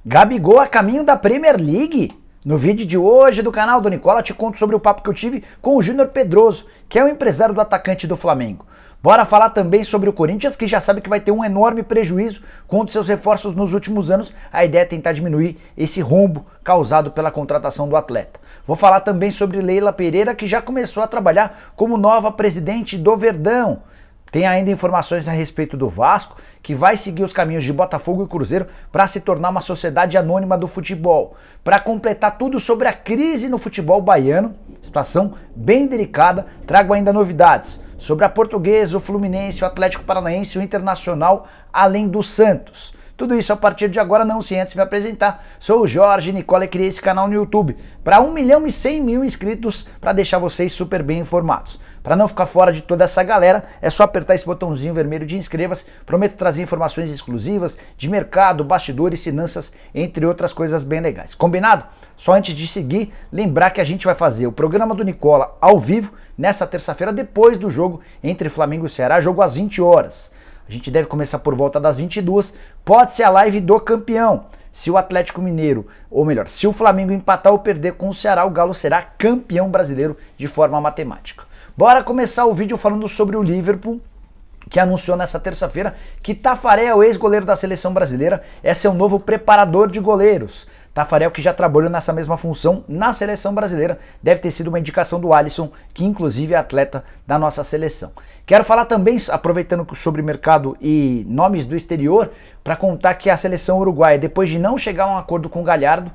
Gabigol a caminho da Premier League? No vídeo de hoje do canal do Nicola te conto sobre o papo que eu tive com o Júnior Pedroso, que é o empresário do atacante do Flamengo. Bora falar também sobre o Corinthians, que já sabe que vai ter um enorme prejuízo com os seus reforços nos últimos anos. A ideia é tentar diminuir esse rombo causado pela contratação do atleta. Vou falar também sobre Leila Pereira, que já começou a trabalhar como nova presidente do Verdão. Tem ainda informações a respeito do Vasco, que vai seguir os caminhos de Botafogo e Cruzeiro para se tornar uma sociedade anônima do futebol. Para completar tudo sobre a crise no futebol baiano, situação bem delicada, trago ainda novidades sobre a Portuguesa, o Fluminense, o Atlético Paranaense, o Internacional, além do Santos. Tudo isso a partir de agora, não sem antes me apresentar. Sou o Jorge Nicola e criei esse canal no YouTube para 1.100.000 inscritos para deixar vocês super bem informados. Para não ficar fora de toda essa galera, é só apertar esse botãozinho vermelho de inscreva-se. Prometo trazer informações exclusivas de mercado, bastidores, finanças, entre outras coisas bem legais. Combinado? Só antes de seguir, lembrar que a gente vai fazer o programa do Nicola ao vivo nessa terça-feira, depois do jogo entre Flamengo e Ceará, jogo às 20 horas. A gente deve começar por volta das 22, pode ser a live do campeão. Se o Atlético Mineiro, ou melhor, se o Flamengo empatar ou perder com o Ceará, o Galo será campeão brasileiro de forma matemática. Bora começar o vídeo falando sobre o Liverpool, que anunciou nessa terça-feira que Tafarel, é o ex-goleiro da seleção brasileira, é seu novo preparador de goleiros. Tafarel, que já trabalhou nessa mesma função na seleção brasileira, deve ter sido uma indicação do Alisson, que inclusive é atleta da nossa seleção. Quero falar também, aproveitando sobre mercado e nomes do exterior, para contar que a seleção uruguaia, depois de não chegar a um acordo com o Galhardo,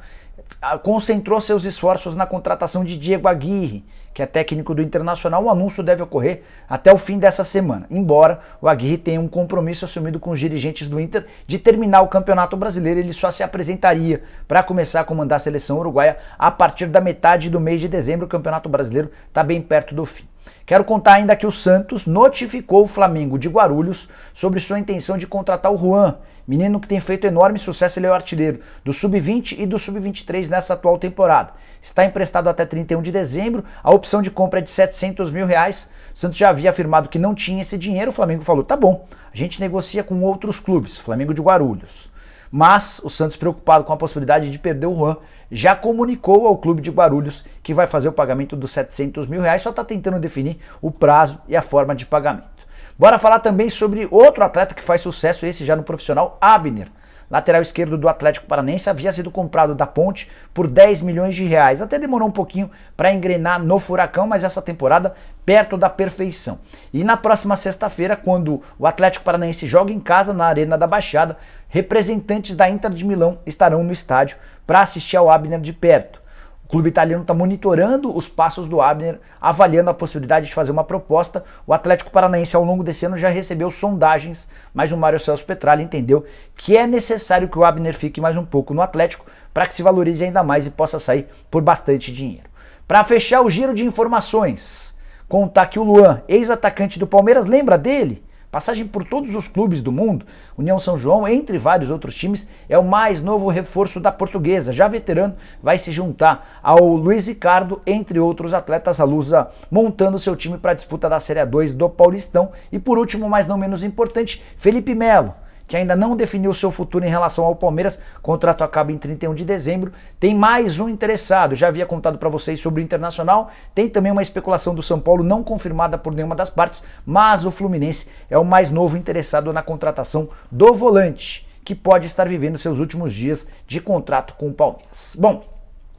concentrou seus esforços na contratação de Diego Aguirre, que é técnico do Internacional. O anúncio deve ocorrer até o fim dessa semana, embora o Aguirre tenha um compromisso assumido com os dirigentes do Inter de terminar o Campeonato Brasileiro. Ele só se apresentaria para começar a comandar a seleção uruguaia a partir da metade do mês de dezembro. O Campeonato Brasileiro está bem perto do fim. Quero contar ainda que o Santos notificou o Flamengo de Guarulhos sobre sua intenção de contratar o Juan, menino que tem feito enorme sucesso. Ele é o artilheiro do Sub-20 e do Sub-23 nessa atual temporada. Está emprestado até 31 de dezembro, a opção de compra é de R$700 mil. O Santos já havia afirmado que não tinha esse dinheiro, o Flamengo falou, tá bom, a gente negocia com outros clubes, Flamengo de Guarulhos. Mas o Santos, preocupado com a possibilidade de perder o Juan, já comunicou ao clube de Guarulhos que vai fazer o pagamento dos R$700 mil, só está tentando definir o prazo e a forma de pagamento. Bora falar também sobre outro atleta que faz sucesso, esse já no profissional, Abner. Lateral esquerdo do Atlético Paranaense, havia sido comprado da Ponte por R$10 milhões. Até demorou um pouquinho para engrenar no Furacão, mas essa temporada perto da perfeição. E na próxima sexta-feira, quando o Atlético Paranaense joga em casa na Arena da Baixada, representantes da Inter de Milão estarão no estádio para assistir ao Abner de perto. O clube italiano está monitorando os passos do Abner, avaliando a possibilidade de fazer uma proposta. O Atlético Paranaense, ao longo desse ano, já recebeu sondagens, mas o Mário Celso Petralha entendeu que é necessário que o Abner fique mais um pouco no Atlético para que se valorize ainda mais e possa sair por bastante dinheiro. Para fechar o giro de informações, contar que o Luan, ex-atacante do Palmeiras, lembra dele? Passagem por todos os clubes do mundo, União São João, entre vários outros times, é o mais novo reforço da Portuguesa. Já veterano, vai se juntar ao Luiz Ricardo, entre outros atletas. A Lusa montando seu time para a disputa da Série A2 do Paulistão. E por último, mas não menos importante, Felipe Melo, que ainda não definiu seu futuro em relação ao Palmeiras. O contrato acaba em 31 de dezembro. Tem mais um interessado, já havia contado para vocês sobre o Internacional. Tem também uma especulação do São Paulo, não confirmada por nenhuma das partes, mas o Fluminense é o mais novo interessado na contratação do volante, que pode estar vivendo seus últimos dias de contrato com o Palmeiras. Bom,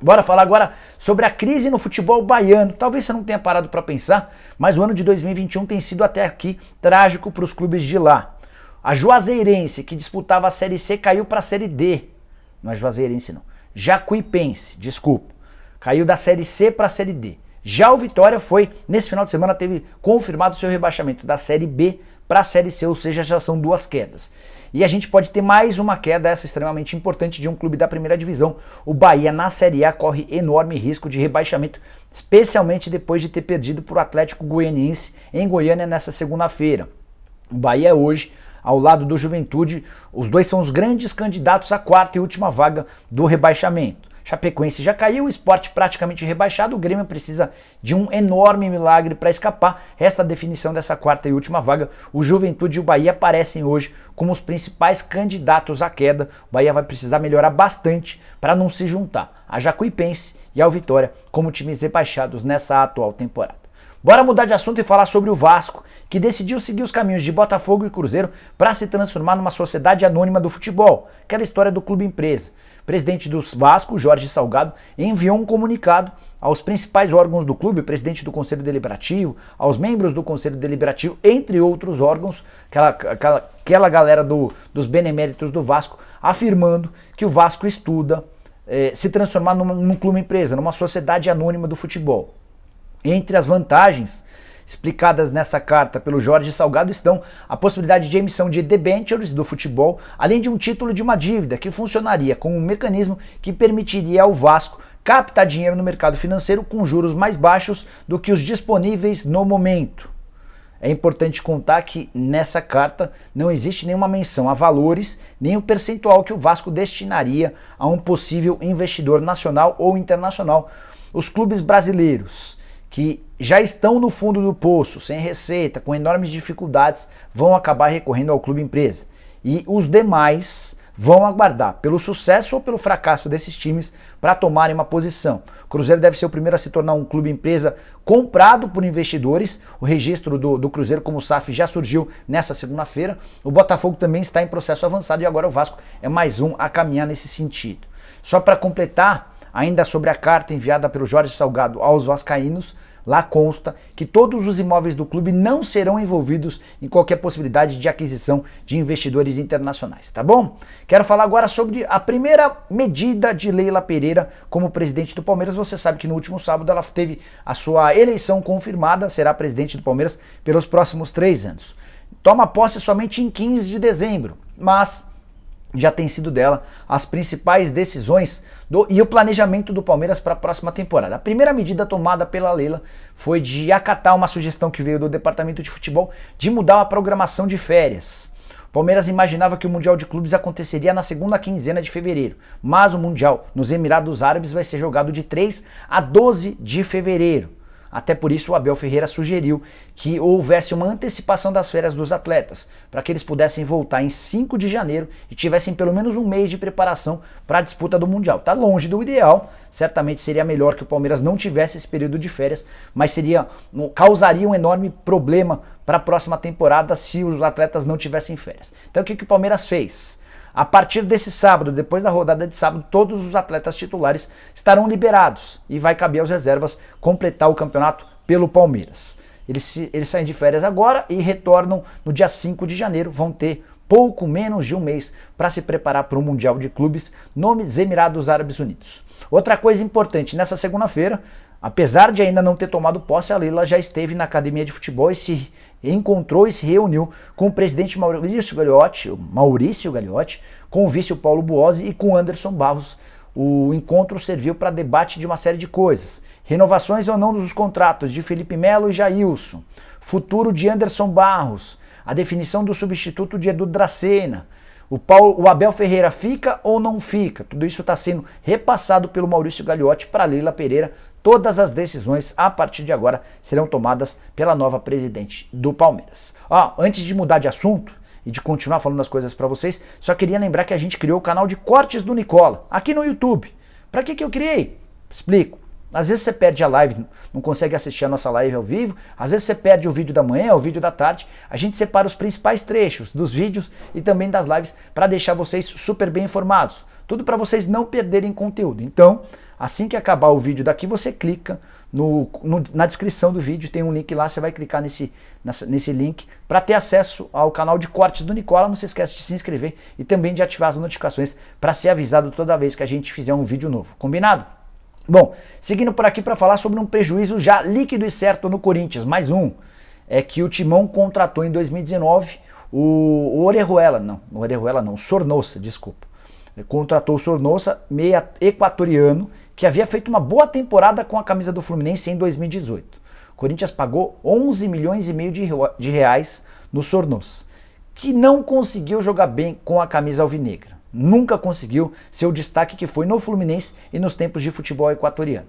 bora falar agora sobre a crise no futebol baiano. Talvez você não tenha parado para pensar, mas o ano de 2021 tem sido até aqui trágico para os clubes de lá. A Juazeirense, que disputava a Série C, caiu para a Série D. Não é Juazeirense, não. Jacuipense, desculpa. Caiu da Série C para a Série D. Já o Vitória foi, nesse final de semana, teve confirmado seu rebaixamento da Série B para a Série C, ou seja, já são duas quedas. E a gente pode ter mais uma queda, essa extremamente importante, de um clube da primeira divisão. O Bahia, na Série A, corre enorme risco de rebaixamento, especialmente depois de ter perdido para o Atlético Goianiense em Goiânia nessa segunda-feira. O Bahia hoje, ao lado do Juventude, os dois são os grandes candidatos à quarta e última vaga do rebaixamento. Chapecoense já caiu, o Sport praticamente rebaixado, o Grêmio precisa de um enorme milagre para escapar. Resta a definição dessa quarta e última vaga. O Juventude e o Bahia aparecem hoje como os principais candidatos à queda. O Bahia vai precisar melhorar bastante para não se juntar a Jacuipense e ao Vitória como times rebaixados nessa atual temporada. Bora mudar de assunto e falar sobre o Vasco, que decidiu seguir os caminhos de Botafogo e Cruzeiro para se transformar numa sociedade anônima do futebol, aquela história do clube empresa. O presidente do Vasco, Jorge Salgado, enviou um comunicado aos principais órgãos do clube, o presidente do Conselho Deliberativo, aos membros do Conselho Deliberativo, entre outros órgãos, aquela galera dos beneméritos do Vasco, afirmando que o Vasco estuda se transformar num clube empresa, numa sociedade anônima do futebol. Entre as vantagens explicadas nessa carta pelo Jorge Salgado estão a possibilidade de emissão de debentures do futebol, além de um título de uma dívida que funcionaria como um mecanismo que permitiria ao Vasco captar dinheiro no mercado financeiro com juros mais baixos do que os disponíveis no momento. É importante contar que nessa carta não existe nenhuma menção a valores, nem o percentual que o Vasco destinaria a um possível investidor nacional ou internacional. Os clubes brasileiros que já estão no fundo do poço, sem receita, com enormes dificuldades, vão acabar recorrendo ao clube empresa. E os demais vão aguardar pelo sucesso ou pelo fracasso desses times para tomarem uma posição. O Cruzeiro deve ser o primeiro a se tornar um clube empresa comprado por investidores. O registro do Cruzeiro como SAF já surgiu nessa segunda-feira. O Botafogo também está em processo avançado e agora o Vasco é mais um a caminhar nesse sentido. Só para completar, ainda sobre a carta enviada pelo Jorge Salgado aos vascaínos, lá consta que todos os imóveis do clube não serão envolvidos em qualquer possibilidade de aquisição de investidores internacionais, tá bom? Quero falar agora sobre a primeira medida de Leila Pereira como presidente do Palmeiras. Você sabe que no último sábado ela teve a sua eleição confirmada, será presidente do Palmeiras pelos próximos 3 anos. Toma posse somente em 15 de dezembro, mas já tem sido dela as principais decisões e o planejamento do Palmeiras para a próxima temporada. A primeira medida tomada pela Leila foi de acatar uma sugestão que veio do departamento de futebol de mudar a programação de férias. O Palmeiras imaginava que o Mundial de Clubes aconteceria na segunda quinzena de fevereiro, mas o Mundial nos Emirados Árabes vai ser jogado de 3 a 12 de fevereiro. Até por isso o Abel Ferreira sugeriu que houvesse uma antecipação das férias dos atletas, para que eles pudessem voltar em 5 de janeiro e tivessem pelo menos um mês de preparação para a disputa do Mundial. Está longe do ideal, certamente seria melhor que o Palmeiras não tivesse esse período de férias, mas causaria um enorme problema para a próxima temporada se os atletas não tivessem férias. Então o que o Palmeiras fez? A partir desse sábado, depois da rodada de sábado, todos os atletas titulares estarão liberados e vai caber aos reservas completar o campeonato pelo Palmeiras. Eles saem de férias agora e retornam no dia 5 de janeiro, vão ter pouco menos de um mês para se preparar para o Mundial de Clubes nos Emirados Árabes Unidos. Outra coisa importante, nessa segunda-feira, apesar de ainda não ter tomado posse, a Leila já esteve na academia de futebol e se encontrou e se reuniu com o presidente Maurício Gagliotti, com o vice Paulo Buozzi e com Anderson Barros. O encontro serviu para debate de uma série de coisas. Renovações ou não dos contratos de Felipe Melo e Jailson, futuro de Anderson Barros, a definição do substituto de Edu Dracena, o Abel Ferreira fica ou não fica. Tudo isso está sendo repassado pelo Maurício Gagliotti para Leila Pereira. Todas as decisões, a partir de agora, serão tomadas pela nova presidente do Palmeiras. Antes de mudar de assunto e de continuar falando as coisas para vocês, só queria lembrar que a gente criou o canal de cortes do Nicola, aqui no YouTube. Para que eu criei? Explico. Às vezes você perde a live, não consegue assistir a nossa live ao vivo, às vezes você perde o vídeo da manhã, o vídeo da tarde. A gente separa os principais trechos dos vídeos e também das lives para deixar vocês super bem informados. Tudo para vocês não perderem conteúdo. Então, assim que acabar o vídeo daqui, você clica na descrição do vídeo, tem um link lá, você vai clicar nesse link para ter acesso ao canal de cortes do Nicola. Não se esquece de se inscrever e também de ativar as notificações para ser avisado toda vez que a gente fizer um vídeo novo. Combinado? Bom, seguindo por aqui para falar sobre um prejuízo já líquido e certo no Corinthians. Mais um, é que o Timão contratou em 2019 o Sornosa, desculpa. Contratou o Sornosa, meia equatoriano, que havia feito uma boa temporada com a camisa do Fluminense em 2018. O Corinthians pagou 11 milhões e meio de reais no Sornosa, que não conseguiu jogar bem com a camisa alvinegra. nunca conseguiu ser o destaque que foi no Fluminense e nos tempos de futebol equatoriano.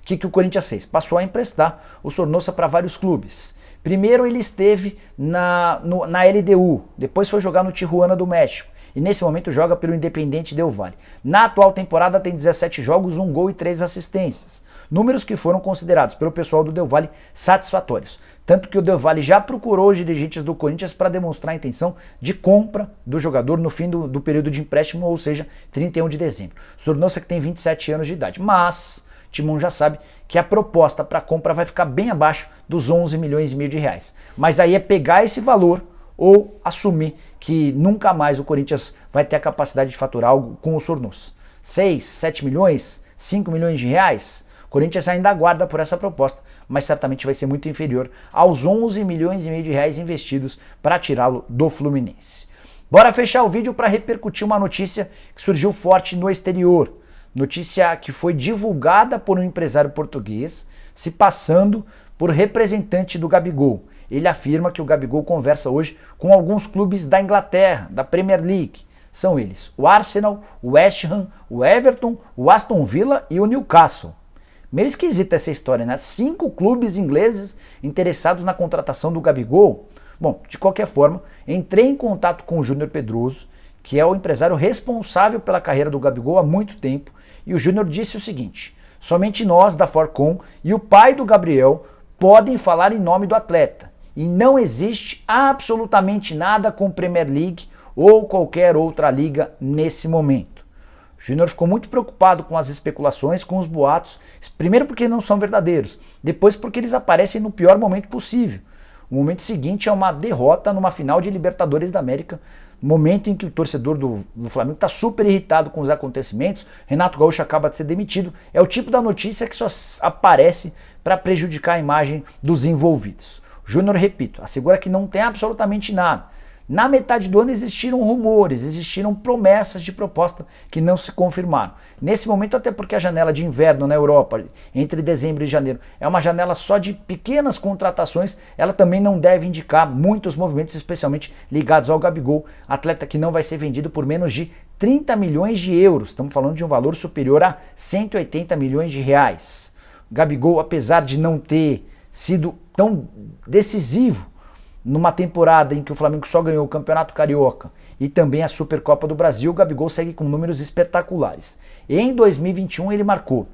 O que o Corinthians fez? Passou a emprestar o Sornosa para vários clubes. Primeiro ele esteve na LDU, depois foi jogar no Tijuana do México e nesse momento joga pelo Independiente Del Valle. Na atual temporada tem 17 jogos, 1 gol e 3 assistências. Números que foram considerados pelo pessoal do Del Valle satisfatórios. Tanto que o Del Valle já procurou os dirigentes do Corinthians para demonstrar a intenção de compra do jogador no fim do período de empréstimo, ou seja, 31 de dezembro. Sornosa que tem 27 anos de idade, mas Timão já sabe que a proposta para compra vai ficar bem abaixo dos 11 milhões e meio de reais. Mas aí é pegar esse valor ou assumir que nunca mais o Corinthians vai ter a capacidade de faturar algo com o Sornosa. 6, 7 milhões, 5 milhões de reais? O Corinthians ainda aguarda por essa proposta, mas certamente vai ser muito inferior aos 11 milhões e meio de reais investidos para tirá-lo do Fluminense. Bora fechar o vídeo para repercutir uma notícia que surgiu forte no exterior. Notícia que foi divulgada por um empresário português, se passando por representante do Gabigol. Ele afirma que o Gabigol conversa hoje com alguns clubes da Inglaterra, da Premier League. São eles o Arsenal, o West Ham, o Everton, o Aston Villa e o Newcastle. Meio esquisita essa história, né? 5 clubes ingleses interessados na contratação do Gabigol. Bom, de qualquer forma, entrei em contato com o Júnior Pedroso, que é o empresário responsável pela carreira do Gabigol há muito tempo, e o Júnior disse o seguinte: somente nós da Forcom e o pai do Gabriel podem falar em nome do atleta, e não existe absolutamente nada com Premier League ou qualquer outra liga nesse momento. O Júnior ficou muito preocupado com as especulações, com os boatos, primeiro porque não são verdadeiros, depois porque eles aparecem no pior momento possível. O momento seguinte é uma derrota numa final de Libertadores da América, momento em que o torcedor do Flamengo está super irritado com os acontecimentos, Renato Gaúcho acaba de ser demitido, é o tipo da notícia que só aparece para prejudicar a imagem dos envolvidos. O Júnior, repito, assegura que não tem absolutamente nada. Na metade do ano existiram rumores, existiram promessas de proposta que não se confirmaram. Nesse momento, até porque a janela de inverno na Europa, entre dezembro e janeiro, é uma janela só de pequenas contratações, ela também não deve indicar muitos movimentos, especialmente ligados ao Gabigol, atleta que não vai ser vendido por menos de 30 milhões de euros. Estamos falando de um valor superior a 180 milhões de reais. O Gabigol, apesar de não ter sido tão decisivo numa temporada em que o Flamengo só ganhou o Campeonato Carioca e também a Supercopa do Brasil, o Gabigol segue com números espetaculares. Em 2021 ele marcou,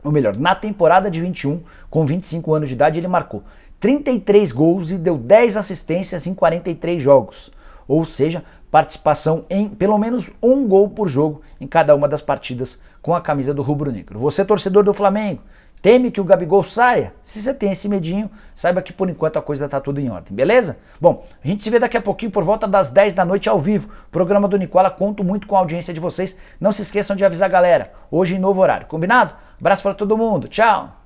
ou melhor, na temporada de 21, com 25 anos de idade, ele marcou 33 gols e deu 10 assistências em 43 jogos. Ou seja, participação em pelo menos 1 gol por jogo em cada uma das partidas com a camisa do rubro-negro. Você, torcedor do Flamengo, teme que o Gabigol saia? Se você tem esse medinho, saiba que por enquanto a coisa tá tudo em ordem, beleza? Bom, a gente se vê daqui a pouquinho por volta das 10 da noite ao vivo. Programa do Nicola, conto muito com a audiência de vocês. Não se esqueçam de avisar a galera, hoje em novo horário, combinado? Abraço para todo mundo, tchau!